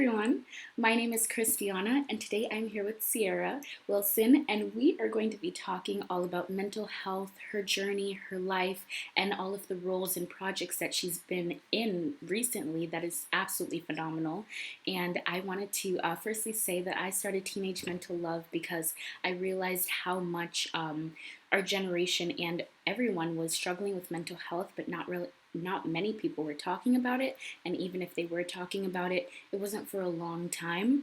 everyone. My name is Christiana, and today I'm here with Ciara Wilson, and we are going to be talking all about mental health, her journey, her life, and all of the roles and projects that she's been in recently. That is absolutely phenomenal. And I wanted to firstly say that I started Teenage Mental Love because I realized how much our generation and everyone was struggling with mental health, but not many people were talking about it, and even if they were talking about it, it wasn't for a long time.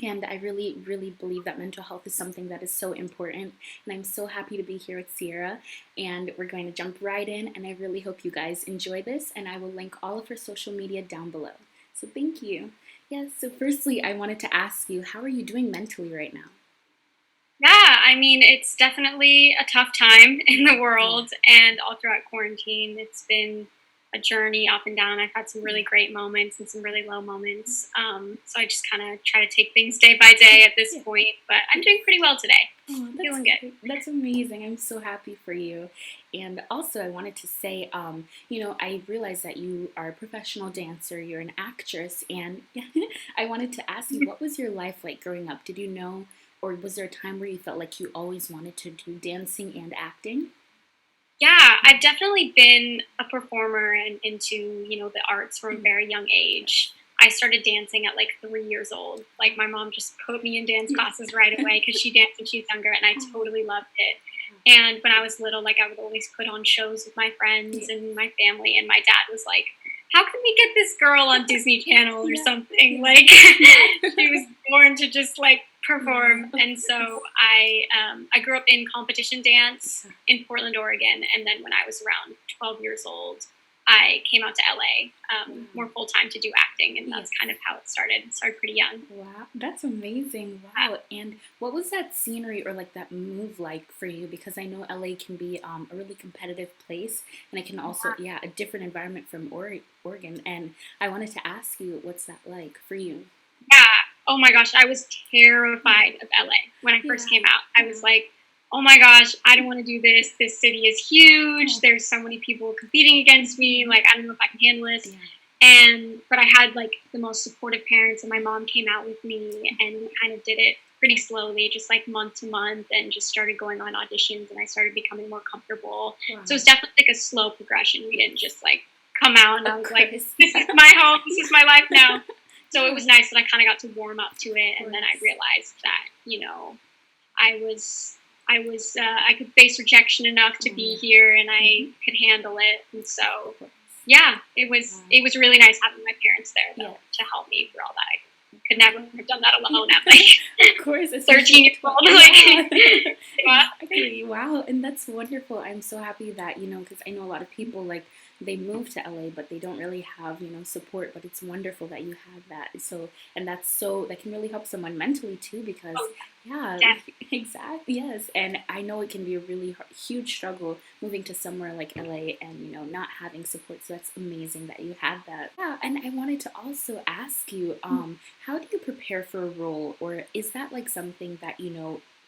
And I really, really believe that mental health is something that is so important. And I'm so happy to be here with Ciara. And we're going to jump right in. And I really hope you guys enjoy this. And I will link all of her social media down below. So thank you. Yes, so firstly, I wanted to ask you, how are you doing mentally right now? Yeah, I mean, it's definitely a tough time in the world, and all throughout quarantine, it's been a journey up and down. I've had some really great moments and some really low moments. So I just kind of try to take things day by day at this point, but I'm doing pretty well today. Oh, Feeling good. that's amazing. I'm so happy for you. And also, I wanted to say, I realize that you are a professional dancer, you're an actress, and I wanted to ask you, what was your life like growing up? Did you know, or was there a time where you felt like you always wanted to do dancing and acting? Yeah, I've definitely been a performer and into the arts from a very young age. I started dancing at like 3 years old. Like my mom just put me in dance classes right away because she danced when she was younger, and I totally loved it. And when I was little, like I would always put on shows with my friends and my family, and my dad was like, "How can we get this girl on Disney Channel or something?" Like she was born to just like perform. And so I grew up in competition dance in Portland, Oregon, and then when I was around 12 years old, I came out to LA more full time to do acting, and that's kind of how it started. It started pretty young. Wow, that's amazing. Wow. And what was that scenery or like that move like for you? Because I know LA can be a really competitive place, and it can also, yeah, a different environment from Oregon. And I wanted to ask you, what's that like for you? Yeah. Oh my gosh, I was terrified of LA when I first came out. I was like, oh my gosh, I don't want to do this. This city is huge. There's so many people competing against me. Like, I don't know if I can handle this. But I had like the most supportive parents, and my mom came out with me, and we kind of did it pretty slowly, just like month to month, and just started going on auditions, and I started becoming more comfortable. So it's definitely like a slow progression. We didn't just like come out and I was like, this is my home, this is my life now. So it was nice that I kind of got to warm up to it, and then I realized that I was I could face rejection enough to be here, and I could handle it. And so yeah, it was really nice having my parents there though, to help me through all that. I could never have done that alone at like Of course, 13 years old. Like, yeah. Exactly. Wow, and that's wonderful. I'm so happy that, because I know a lot of people like they move to LA, but they don't really have, support. But it's wonderful that you have that. So, and that can really help someone mentally too, because Oh, yeah, yeah. exactly. Yes, and I know it can be a really huge struggle moving to somewhere like LA and not having support. So that's amazing that you have that. Yeah, and I wanted to also ask you, how do you prepare for a role, or is that like something that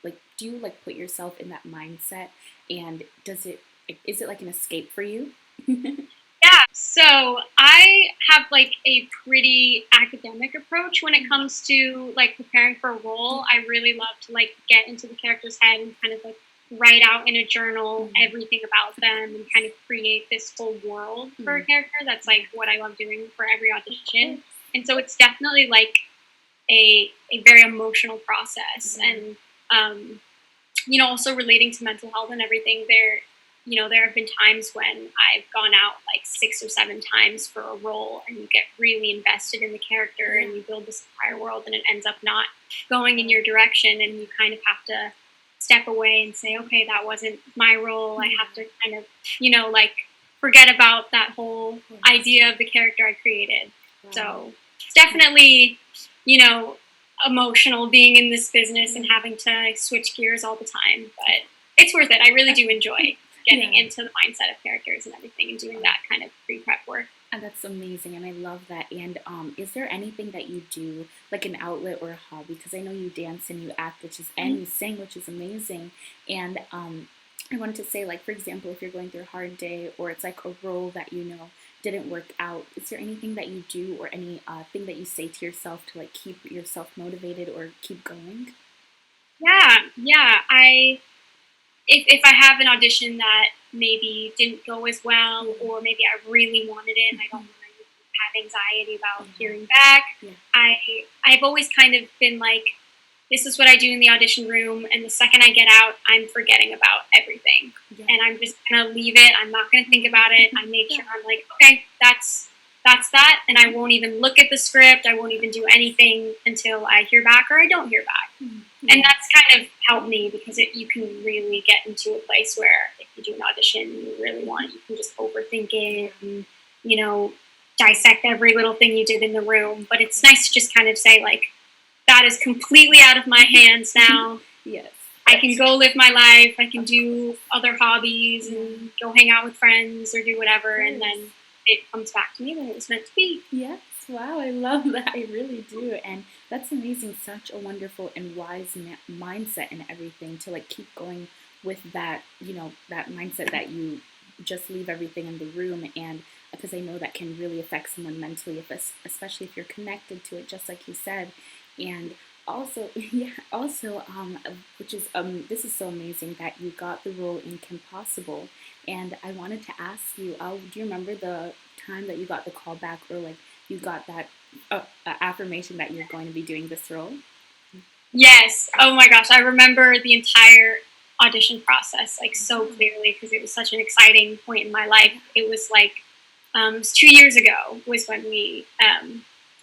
like do you like put yourself in that mindset, and is it like an escape for you? Yeah, so I have like a pretty academic approach when it comes to like preparing for a role. I really love to like get into the character's head and kind of like write out in a journal everything about them and kind of create this whole world for a character. That's like what I love doing for every audition. And so it's definitely like a very emotional process. And also relating to mental health and everything, there have been times when I've gone out like 6 or 7 times for a role, and you get really invested in the character and you build this entire world, and it ends up not going in your direction, and you kind of have to step away and say, okay, that wasn't my role. I have to kind of, like forget about that whole idea of the character I created. So it's definitely, you know, emotional being in this business and having to switch gears all the time, but it's worth it. I really do enjoy getting into the mindset of characters and everything and doing that kind of pre-prep work. And that's amazing, and I love that. And is there anything that you do, like an outlet or a hobby? Because I know you dance and you act, and you sing, which is amazing. And I wanted to say, like, for example, if you're going through a hard day, or it's like a role that didn't work out, is there anything that you do or any thing that you say to yourself to like keep yourself motivated or keep going? Yeah. I if I have an audition that maybe didn't go as well, or maybe I really wanted it and I don't want to have anxiety about Yeah. hearing back, Yeah. I've always kind of been like, this is what I do in the audition room, and the second I get out, I'm forgetting about everything, Yeah. and I'm just gonna leave it. I'm not gonna think about it. I make sure I'm like, okay, that's that, and I won't even look at the script. I won't even do anything until I hear back or I don't hear back. Yeah. And that's kind of helped me because you can really get into a place where if you do an audition and you really want it, you can just overthink it and, dissect every little thing you did in the room. But it's nice to just kind of say, like, that is completely out of my hands now. Yes. I can go live my life. I can do other hobbies and go hang out with friends or do whatever. And then it comes back to me that it was meant to be. Yes, wow, I love that. I really do. And that's amazing. Such a wonderful and wise mindset and everything to like keep going with that, that mindset that you just leave everything in the room. And because I know that can really affect someone mentally, especially if you're connected to it, just like you said. And also, yeah, also, which is, this is so amazing that you got the role in Kim Possible. And I wanted to ask you, do you remember the time that you got the call back or like you got that affirmation that you're going to be doing this role? Yes. Oh my gosh. I remember the entire audition process like so clearly because it was such an exciting point in my life. It was like, it was 2 years ago was when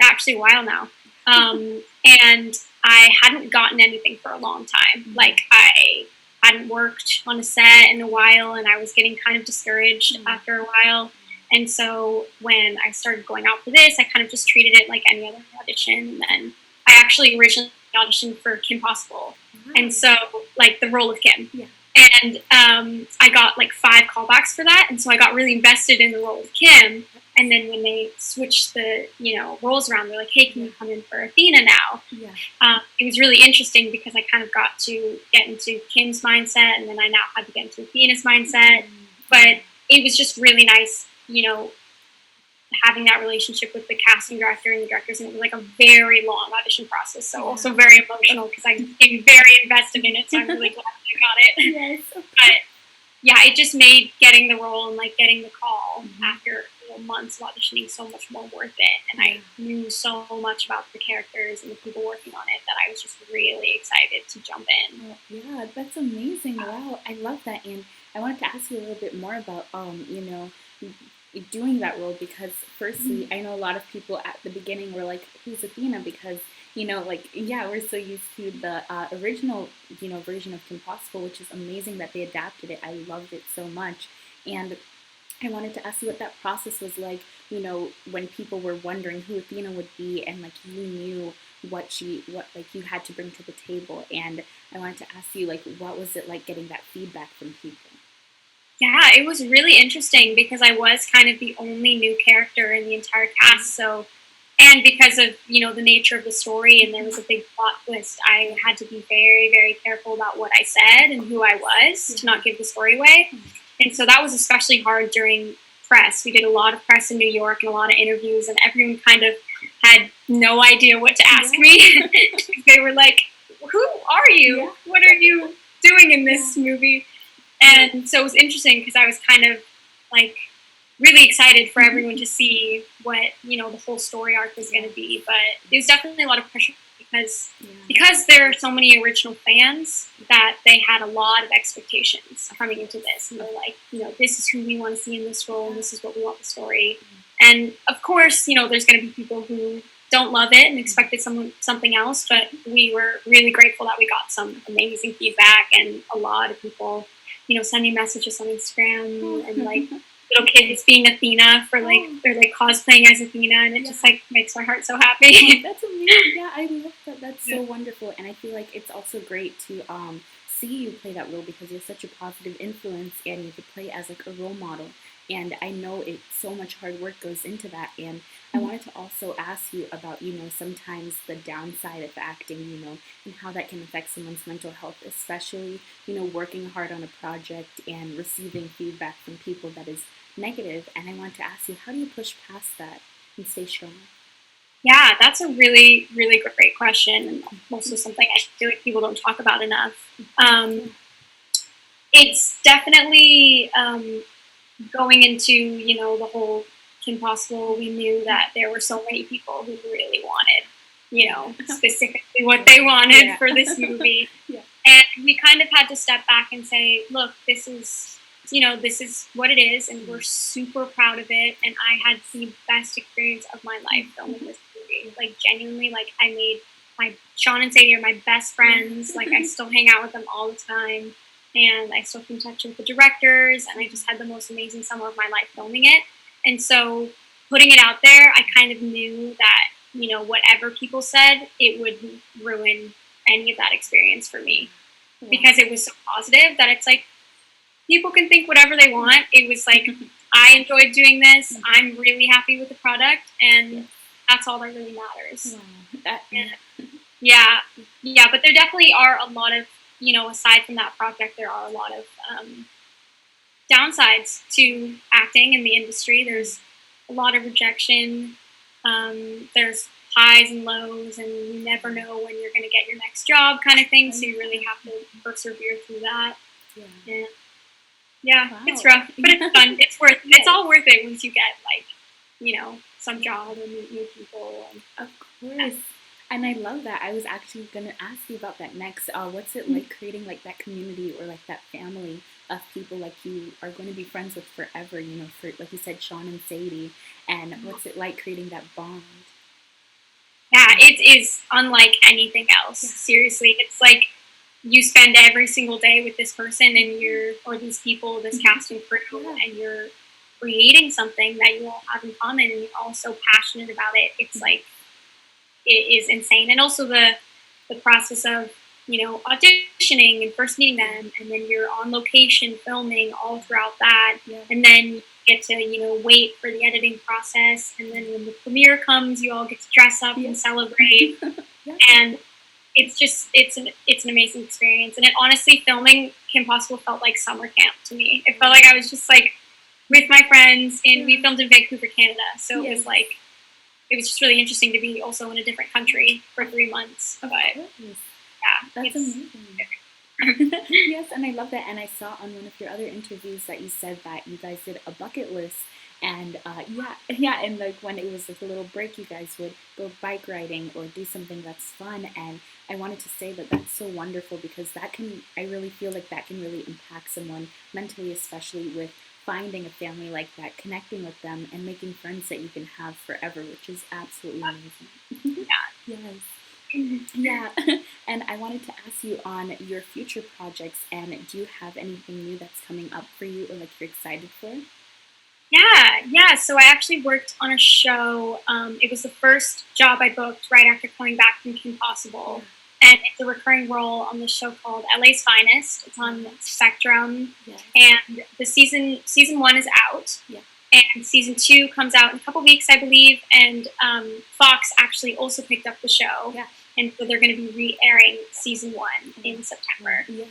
actually a while now. And I hadn't gotten anything for a long time. Like I hadn't worked on a set in a while and I was getting kind of discouraged after a while. And so when I started going out for this, I kind of just treated it like any other audition. And then I actually originally auditioned for Kim Possible. And so, like, the role of Kim. Yeah. And I got, like, 5 callbacks for that. And so I got really invested in the role of Kim. And then when they switched the, roles around, they're like, hey, can you come in for Athena now? Yeah. It was really interesting because I kind of got to get into Kim's mindset. And then I now had to get into Athena's mindset. But it was just really nice, having that relationship with the casting director and the directors, and it was like a very long audition process, so also very emotional because I became very invested in it, so I'm really glad that I got it. Yes. But yeah, it just made getting the role and like getting the call after months of auditioning so much more worth it, and I knew so much about the characters and the people working on it that I was just really excited to jump in. Oh, yeah, that's amazing. Wow, I love that. And I wanted to ask you a little bit more about doing that role because firstly I know a lot of people at the beginning were like, who's Athena? Because like, yeah, we're so used to the original version of Kim Possible, which is amazing that they adapted it. I loved it so much. And I wanted to ask you what that process was like, when people were wondering who Athena would be and like you knew what like you had to bring to the table. And I wanted to ask you, like, what was it like getting that feedback from people? Yeah, it was really interesting because I was kind of the only new character in the entire cast. So, and because of the nature of the story, and there was a big plot twist, I had to be very, very careful about what I said and who I was to not give the story away. And so that was especially hard during press. We did a lot of press in New York and a lot of interviews, and everyone kind of had no idea what to ask me. They were like, "Who are you? What are you doing in this movie?" And so it was interesting because I was kind of like really excited for everyone to see what the whole story arc was going to be. But it was definitely a lot of pressure because there are so many original fans that they had a lot of expectations coming into this, and they're like, this is who we want to see in this role, and this is what we want the story. And of course, there's going to be people who don't love it and expected something else. But we were really grateful that we got some amazing feedback and a lot of people sending messages on Instagram and like little kids being Athena for like they're like cosplaying as Athena, and it just like makes my heart so happy. That's amazing. Yeah, I love that. That's so wonderful, and I feel like it's also great to see you play that role because you're such a positive influence, and you could play as like a role model. And I know so much hard work goes into that. And I wanted to also ask you about, sometimes the downside of acting, and how that can affect someone's mental health, especially, working hard on a project and receiving feedback from people that is negative. And I want to ask you, how do you push past that and stay strong? Yeah, that's a really, really great question, and also something I feel like people don't talk about enough. Um, it's definitely going into, the whole Kim Possible. We knew that there were so many people who really wanted, specifically what they wanted for this movie. Yeah. And we kind of had to step back and say, look, this is what it is, and we're super proud of it. And I had the best experience of my life filming this movie. Like, genuinely, like, I made Sean and Sadie are my best friends. Like, I still hang out with them all the time. And I still keep in touch with the directors. And I just had the most amazing summer of my life filming it. And so, putting it out there, I kind of knew that, whatever people said, it would ruin any of that experience for me. Wow. Because it was so positive that it's like, people can think whatever they want. It was like, I enjoyed doing this. I'm really happy with the product, and that's all that really matters. Wow. Yeah. But there definitely are a lot of, aside from that project, there are a lot of downsides to acting in the industry. There's a lot of rejection. There's highs and lows, and you never know when you're going to get your next job, kind of thing. So you really have to persevere through that. Yeah, wow. It's rough, but it's fun. It's worth. Yes. It's all worth it once you get some job and meet new people. Of course. And I love that. I was actually going to ask you about that next. What's it like creating like that community or like that family of people like you are going to be friends with forever? For like you said, Sean and Sadie. And what's it like creating that bond? Yeah, it is unlike anything else. Yeah. Seriously, it's like you spend every single day with this person or these people, this cast and crew, and you're creating something that you all have in common, and you're all so passionate about it. It's like, it is insane. And also the process of, auditioning and first meeting them, and then you're on location filming all throughout that. Yeah. And then you get to, wait for the editing process. And then when the premiere comes, you all get to dress up and celebrate. And it's an amazing experience. And it honestly, filming Kim Possible felt like summer camp to me. It felt like I was just like with my friends, and we filmed in Vancouver, Canada. So it was like, it was just really interesting to be also in a different country for 3 months. But that's amazing. Yes, and I love that. And I saw on one of your other interviews that you said that you guys did a bucket list. And and like when it was like a little break, you guys would go bike riding or do something that's fun. And I wanted to say that that's so wonderful, because I really feel like that can really impact someone mentally, especially with finding a family like that, connecting with them, and making friends that you can have forever, which is absolutely amazing. Yes. Yeah. And I wanted to ask you on your future projects, and do you have anything new that's coming up for you or like you're excited for? Yeah. So I actually worked on a show. It was the first job I booked right after coming back from Kim Possible. And it's a recurring role on this show called LA's Finest. It's on Spectrum. Yes. And the season 1 is out. Yeah. And season 2 comes out in a couple weeks, I believe. And Fox actually also picked up the show. Yeah. And so they're going to be re-airing season 1 in September. Yeah.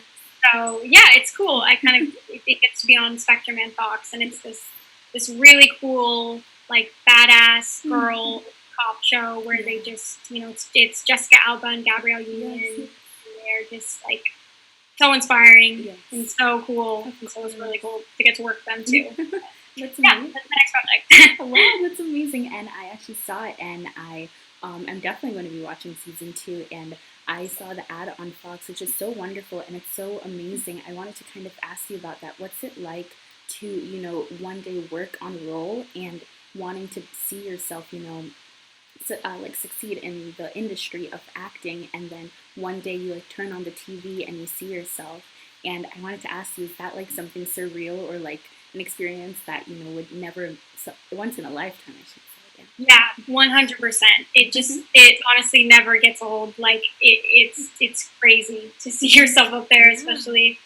So yeah, it's cool. It gets to be on Spectrum and Fox, and it's this really cool, like, badass girl cop show where they just, it's Jessica Alba and Gabrielle Union. Yes. And they're just like so inspiring and so cool. And so it's really cool to get to work with them too. That's amazing. Yeah, that's the next project. Wow, that's amazing. And I actually saw it, and I'm definitely going to be watching season 2. And I saw the ad on Fox, which is so wonderful, and it's so amazing. I wanted to kind of ask you about that. What's it like to, one day work on a role and wanting to see yourself, succeed in the industry of acting, and then one day you like turn on the TV and you see yourself. And I wanted to ask you, is that like something surreal or like an experience that would never, once in a lifetime, I should say? Yeah, 100%. It honestly never gets old. Like it's crazy to see yourself up there, especially.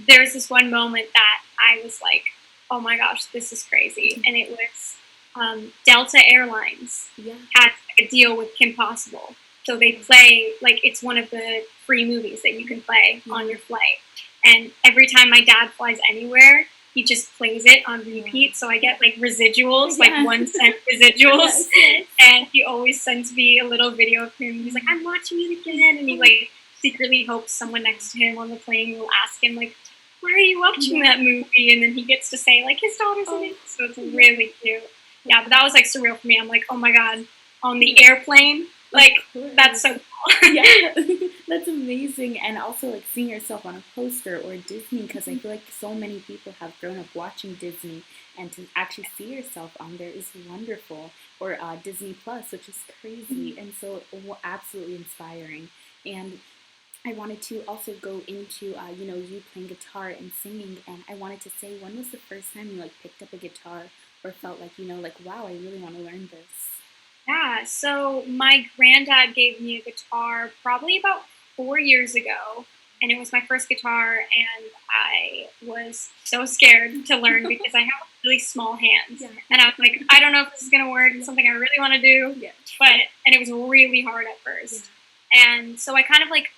There's this one moment that I was like, oh my gosh, this is crazy. And it was Delta Airlines had a deal with Kim Possible. So they play, like, it's one of the free movies that you can play on your flight. And every time my dad flies anywhere, he just plays it on repeat. So I get like residuals, like Yeah. 1 cent residuals. Yes, yes. And he always sends me a little video of him. He's like, I'm watching it again. And he like secretly hopes someone next to him on the plane will ask him, like, why are you watching that movie? And then he gets to say, like, his daughter's in it. So it's really cute. Yeah, but that was like surreal for me. I'm like, oh my God, on the airplane. Like, that's so cool. Yeah, that's amazing. And also, like, seeing yourself on a poster or Disney, because I feel like so many people have grown up watching Disney, and to actually see yourself on there is wonderful. Or Disney Plus, which is crazy and so absolutely inspiring. And I wanted to also go into, you playing guitar and singing, and I wanted to say, when was the first time you like picked up a guitar or felt like, like, wow, I really want to learn this? Yeah, so my granddad gave me a guitar probably about 4 years ago, and it was my first guitar, and I was so scared to learn because I have really small hands, Yeah. and I was like, I don't know if this is gonna work. It's something I really want to do, Yeah. and it was really hard at first, and so I kind of like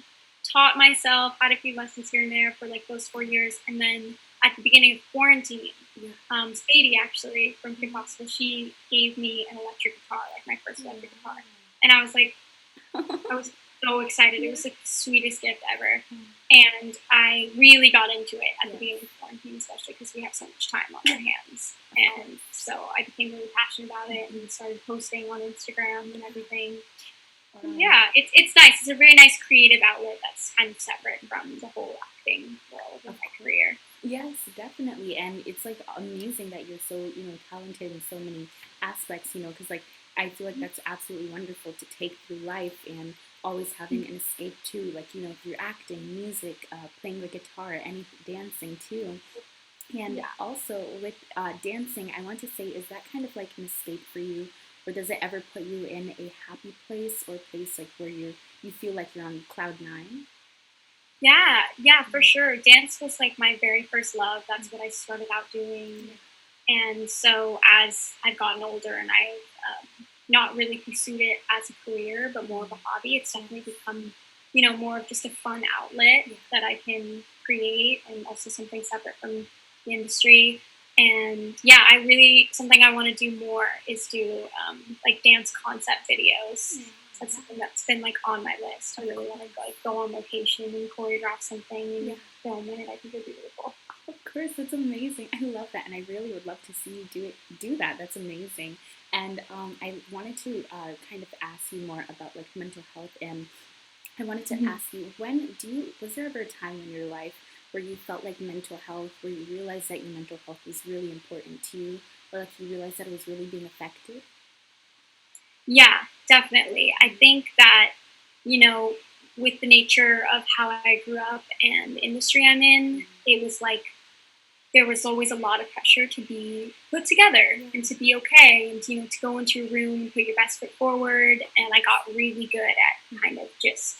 taught myself, had a few lessons here and there for like those 4 years, and then at the beginning of quarantine, Yeah. Sadie actually from Kim Possible, she gave me an electric guitar, like my first electric guitar, and I was like, I was so excited. It was like the sweetest gift ever, and I really got into it at the beginning of quarantine, especially because we have so much time on our hands, and so I became really passionate about it and started posting on Instagram and everything. Yeah, it's nice. It's a very nice creative outlet that's kind of separate from the whole acting world of my career. Yes, definitely. And it's like amazing that you're so, talented in so many aspects, because like I feel like that's absolutely wonderful to take through life and always having an escape too, like, through acting, music, playing the guitar, any dancing too. And Yeah. also with dancing, I want to say, is that kind of like an escape for you? Or does it ever put you in a happy place or place like where you feel like you're on cloud nine? Yeah, for sure. Dance was like my very first love. That's what I started out doing. And so as I've gotten older and I've not really pursued it as a career, but more of a hobby, it's definitely become, more of just a fun outlet that I can create and also something separate from the industry. And yeah, something I want to do more is do like dance concept videos. So that's something that's been like on my list. I really want to like go on location and choreograph something and film it. I think it'd be really cool. Of course, that's amazing. I love that, and I really would love to see you do that. That's amazing. And I wanted to kind of ask you more about like mental health, and I wanted to ask you, was there ever a time in your life where you felt like mental health, where you realized that your mental health was really important to you, or like you realized that it was really being affected? Yeah, definitely. I think that, you know, with the nature of how I grew up and the industry I'm in, it was like there was always a lot of pressure to be put together and to be okay and to go into a room and put your best foot forward. And I got really good at kind of just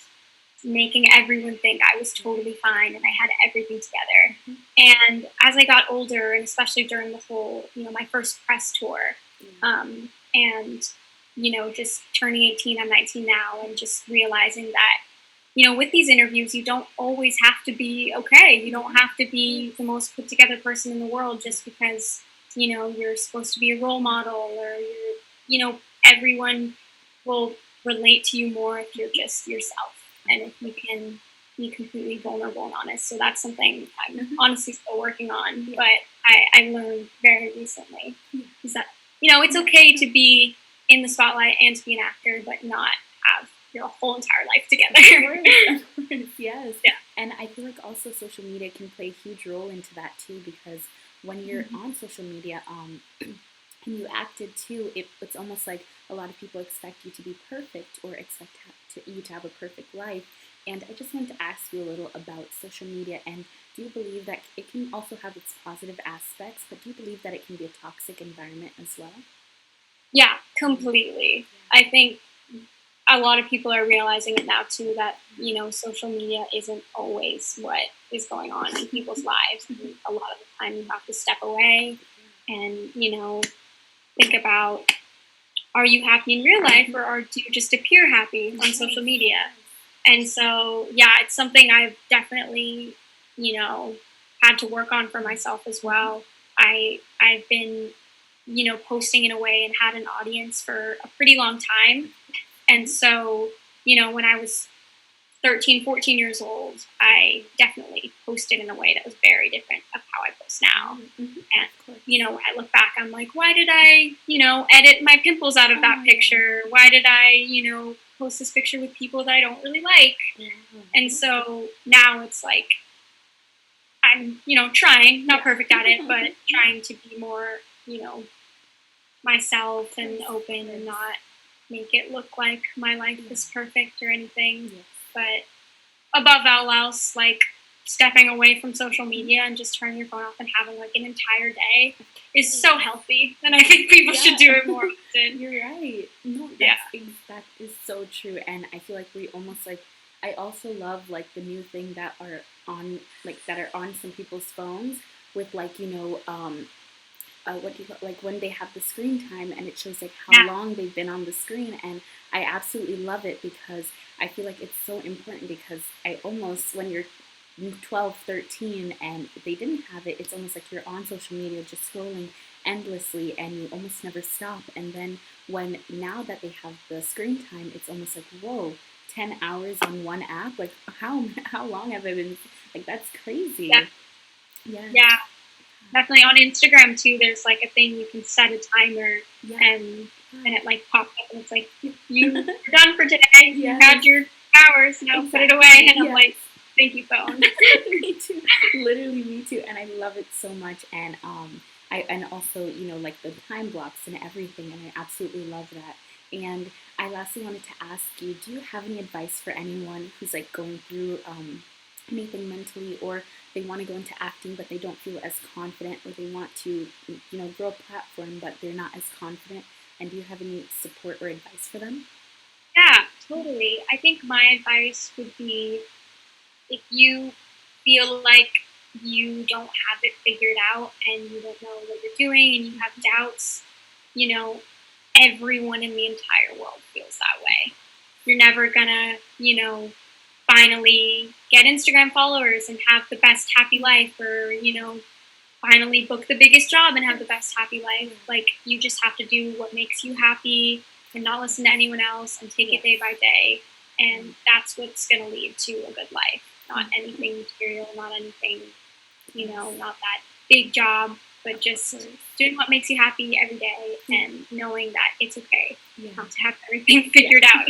making everyone think I was totally fine and I had everything together. And as I got older, and especially during the whole, my first press tour, and just turning 18, I'm 19 now, and just realizing that with these interviews, you don't always have to be okay. You don't have to be the most put together person in the world just because, you're supposed to be a role model or everyone will relate to you more if you're just yourself and if you can be completely vulnerable and honest. So that's something I'm honestly still working on, but I learned very recently is that, it's okay to be in the spotlight and to be an actor, but not have your whole entire life together. Of course, yes. Yeah. And I feel like also social media can play a huge role into that too, because when you're on social media, and you acted too, it's almost like a lot of people expect you to be perfect or expect you to have a perfect life. And I just wanted to ask you a little about social media, and do you believe that it can also have its positive aspects, but do you believe that it can be a toxic environment as well? Yeah, completely. I think a lot of people are realizing it now too that social media isn't always what is going on in people's lives. And a lot of the time, you have to step away and think about, are you happy in real life or do you just appear happy on social media? And so, yeah, it's something I've definitely, you know, had to work on for myself as well. I've been, posting in a way and had an audience for a pretty long time. And so, when I was 13, 14 years old, I definitely posted in a way that was very different of how I post now. Mm-hmm. And, when I look back, I'm like, why did I, edit my pimples out of that picture? Why did I, post this picture with people that I don't really like? And so now it's like, I'm, trying, not perfect at it, but trying to be more, you know, myself and open and not make it look like my life is perfect or anything. Yes. But above all else, like stepping away from social media and just turning your phone off and having like an entire day is so healthy. And I think people should do it more often. You're right. No, that is so true. And I feel like we almost like, I also love like the new thing that are on some people's phones with like, what do you like when they have the screen time and it shows like how long they've been on the screen, and I absolutely love it because I feel like it's so important, because I almost, when you're 12, 13 and they didn't have it, it's almost like you're on social media just scrolling endlessly and you almost never stop. And then when now that they have the screen time, it's almost like, whoa, 10 hours on one app, like how long have I been, like that's crazy. Yeah, definitely. On Instagram too, there's like a thing you can set a timer and it like pops up and it's like, you're done for today. You had your hours, now put it away. And I'm like, thank you, phone. Me too. Literally me too. And I love it so much. And and also, like the time blocks and everything, and I absolutely love that. And I lastly wanted to ask you, do you have any advice for anyone who's like going through anything mentally, or they want to go into acting but they don't feel as confident, or they want to, grow a platform but they're not as confident? And do you have any support or advice for them? Yeah, totally. I think my advice would be, if you feel like you don't have it figured out and you don't know what you're doing and you have doubts, everyone in the entire world feels that way. You're never gonna, finally get Instagram followers and have the best happy life, or, finally book the biggest job and have the best happy life. Like, you just have to do what makes you happy and not listen to anyone else and take it day by day. And that's what's going to lead to a good life. Not anything material, not anything, not that big job, but just doing what makes you happy every day and knowing that it's okay not to have everything figured out.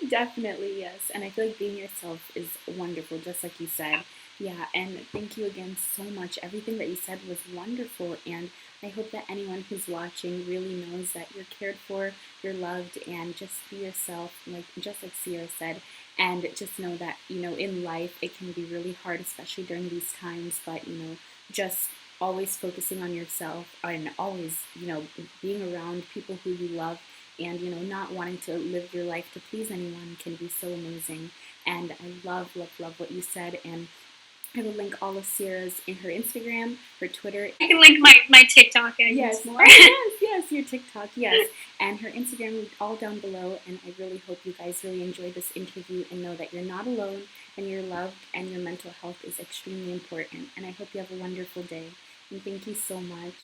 Definitely, yes. And I feel like being yourself is wonderful, just like you said. Yeah, and thank you again so much. Everything that you said was wonderful, and I hope that anyone who's watching really knows that you're cared for, you're loved, and just be yourself, like just like Ciara said. And just know that, in life it can be really hard, especially during these times, but, just always focusing on yourself and always, being around people who you love, and, not wanting to live your life to please anyone can be so amazing. And I love, love, love what you said. And I will link all of Ciara's in her Instagram, her Twitter. I can link my TikTok. Yes, more. yes, your TikTok, yes, and her Instagram all down below. And I really hope you guys really enjoyed this interview and know that you're not alone and you're loved, and your mental health is extremely important. And I hope you have a wonderful day. And thank you so much.